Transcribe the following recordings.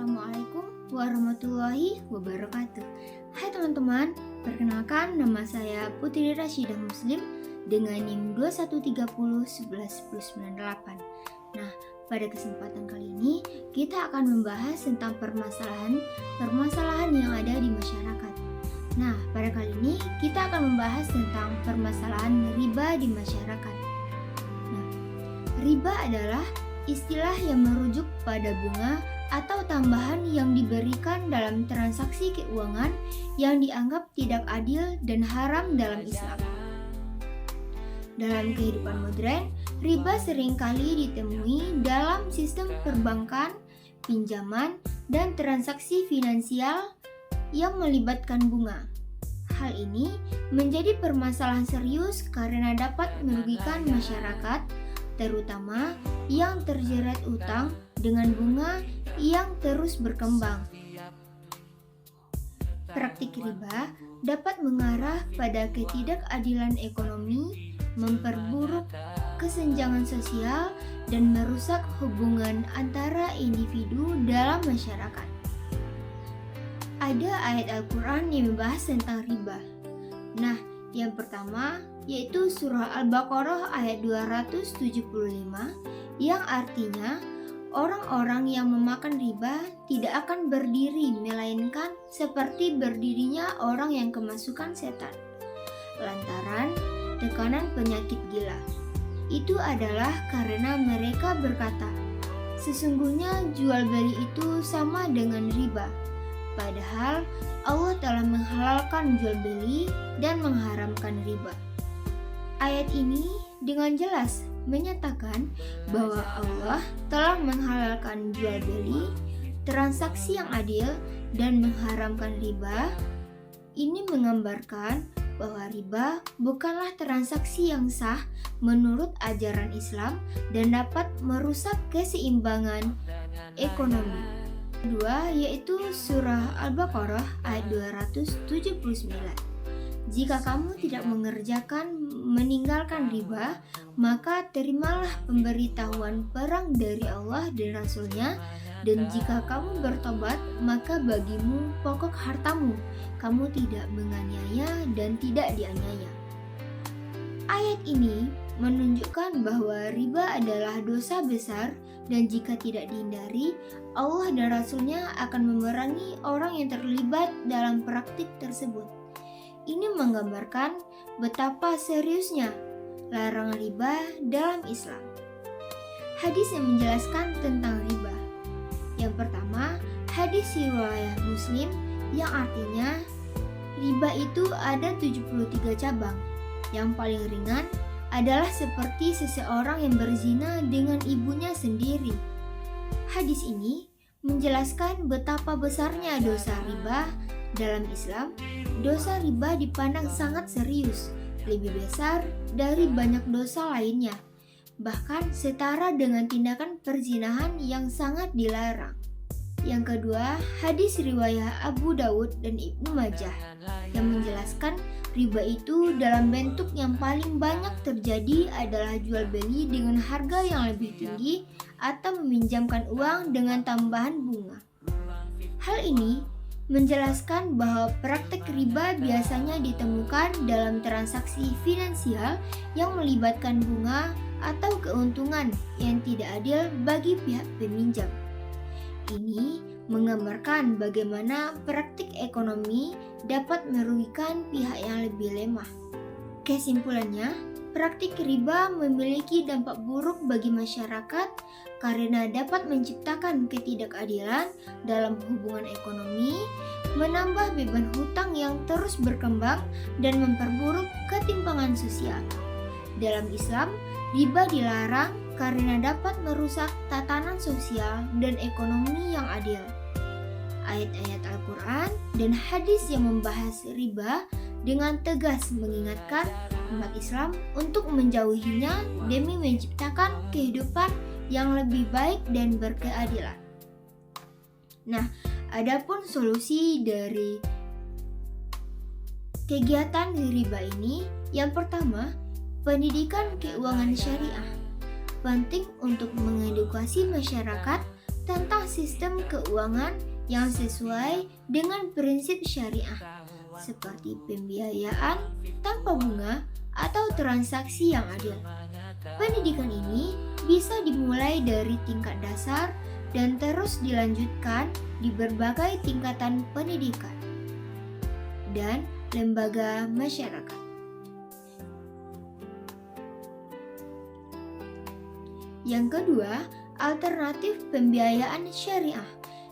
Assalamualaikum warahmatullahi wabarakatuh. Hai teman-teman, perkenalkan nama saya Putri Rasyidah Muslim dengan NIM 21301198. Nah, pada kesempatan kali ini kita akan membahas tentang permasalahan yang ada di masyarakat. Nah, pada kali ini kita akan membahas tentang permasalahan riba di masyarakat. Nah, riba adalah istilah yang merujuk pada bunga atau tambahan yang diberikan dalam transaksi keuangan yang dianggap tidak adil dan haram dalam Islam. Dalam kehidupan modern, riba seringkali ditemui dalam sistem perbankan, pinjaman, dan transaksi finansial yang melibatkan bunga. Hal ini menjadi permasalahan serius karena dapat merugikan masyarakat, terutama yang terjerat utang dengan bunga yang terus berkembang. Praktik riba dapat mengarah pada ketidakadilan ekonomi, memperburuk kesenjangan sosial, dan merusak hubungan antara individu dalam masyarakat. Ada ayat Al-Quran yang membahas tentang riba. Nah, yang pertama yaitu surah Al-Baqarah ayat 275 yang artinya orang-orang yang memakan riba tidak akan berdiri melainkan seperti berdirinya orang yang kemasukan setan lantaran tekanan penyakit gila. Itu adalah karena mereka berkata, sesungguhnya jual beli itu sama dengan riba. Padahal Allah telah menghalalkan jual beli dan mengharamkan riba. Ayat ini dengan jelas menyatakan bahwa Allah telah menghalalkan jual beli, transaksi yang adil, dan mengharamkan riba. Ini menggambarkan bahwa riba bukanlah transaksi yang sah menurut ajaran Islam dan dapat merusak keseimbangan ekonomi. Kedua yaitu surah Al-Baqarah ayat 279. Jika kamu tidak meninggalkan riba, maka terimalah pemberitahuan perang dari Allah dan Rasul-Nya, dan jika kamu bertobat, maka bagimu pokok hartamu, kamu tidak menganiaya dan tidak dianiaya. Ayat ini menunjukkan bahwa riba adalah dosa besar dan jika tidak dihindari, Allah dan Rasul-Nya akan memerangi orang yang terlibat dalam praktik tersebut. Ini menggambarkan betapa seriusnya larangan riba dalam Islam. Hadis yang menjelaskan tentang riba. Yang pertama, hadis riwayat Muslim yang artinya riba itu ada 73 cabang. Yang paling ringan adalah seperti seseorang yang berzina dengan ibunya sendiri. Hadis ini menjelaskan betapa besarnya dosa riba dalam Islam. Dosa riba dipandang sangat serius, lebih besar dari banyak dosa lainnya, bahkan setara dengan tindakan perzinahan yang sangat dilarang. Yang kedua, hadis riwayat Abu Dawud dan Ibnu Majah yang menjelaskan riba itu dalam bentuk yang paling banyak terjadi adalah jual beli dengan harga yang lebih tinggi atau meminjamkan uang dengan tambahan bunga. Hal ini menjelaskan bahwa praktek riba biasanya ditemukan dalam transaksi finansial yang melibatkan bunga atau keuntungan yang tidak adil bagi pihak peminjam. Ini menggambarkan bagaimana praktik ekonomi dapat merugikan pihak yang lebih lemah. Kesimpulannya, praktik riba memiliki dampak buruk bagi masyarakat karena dapat menciptakan ketidakadilan dalam hubungan ekonomi, menambah beban hutang yang terus berkembang, dan memperburuk ketimpangan sosial. Dalam Islam, riba dilarang karena dapat merusak tatanan sosial dan ekonomi yang adil. Ayat-ayat Al-Quran dan hadis yang membahas riba dengan tegas mengingatkan umat Islam untuk menjauhinya demi menciptakan kehidupan yang lebih baik dan berkeadilan. Nah, adapun solusi dari kegiatan riba ini, yang pertama, pendidikan keuangan syariah. Penting untuk mengedukasi masyarakat tentang sistem keuangan yang sesuai dengan prinsip syariah, seperti pembiayaan tanpa bunga atau transaksi yang adil. Pendidikan ini bisa dimulai dari tingkat dasar dan terus dilanjutkan di berbagai tingkatan pendidikan dan lembaga masyarakat. Yang kedua, alternatif pembiayaan syariah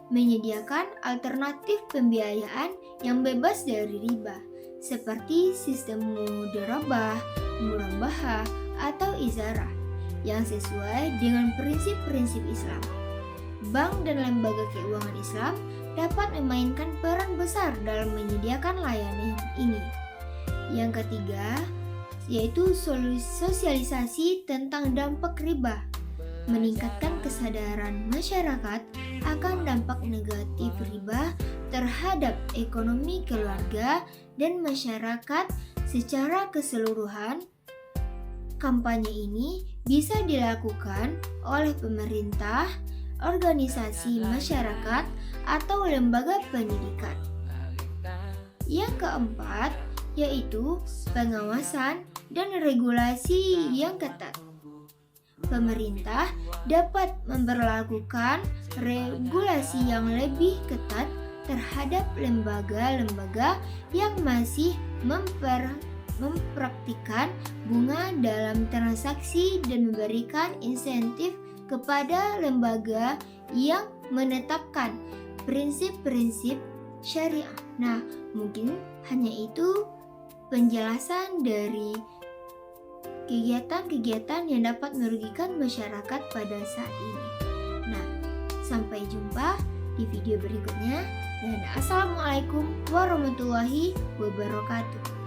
menyediakan alternatif pembiayaan yang bebas dari riba, seperti sistem mudharabah, murabahah, atau izarah yang sesuai dengan prinsip-prinsip Islam. Bank dan lembaga keuangan Islam dapat memainkan peran besar dalam menyediakan layanan ini. Yang ketiga, yaitu sosialisasi tentang dampak riba, meningkatkan kesadaran masyarakat akan dampak negatif riba terhadap ekonomi keluarga dan masyarakat secara keseluruhan. Kampanye ini bisa dilakukan oleh pemerintah, organisasi masyarakat, atau lembaga pendidikan. Yang keempat, yaitu pengawasan dan regulasi yang ketat. Pemerintah dapat memberlakukan regulasi yang lebih ketat terhadap lembaga-lembaga yang masih mempraktikkan bunga dalam transaksi dan memberikan insentif kepada lembaga yang menetapkan prinsip-prinsip syariah. Nah, mungkin hanya itu penjelasan dari kegiatan-kegiatan yang dapat merugikan masyarakat pada saat ini. Nah, sampai jumpa di video berikutnya dan assalamualaikum warahmatullahi wabarakatuh.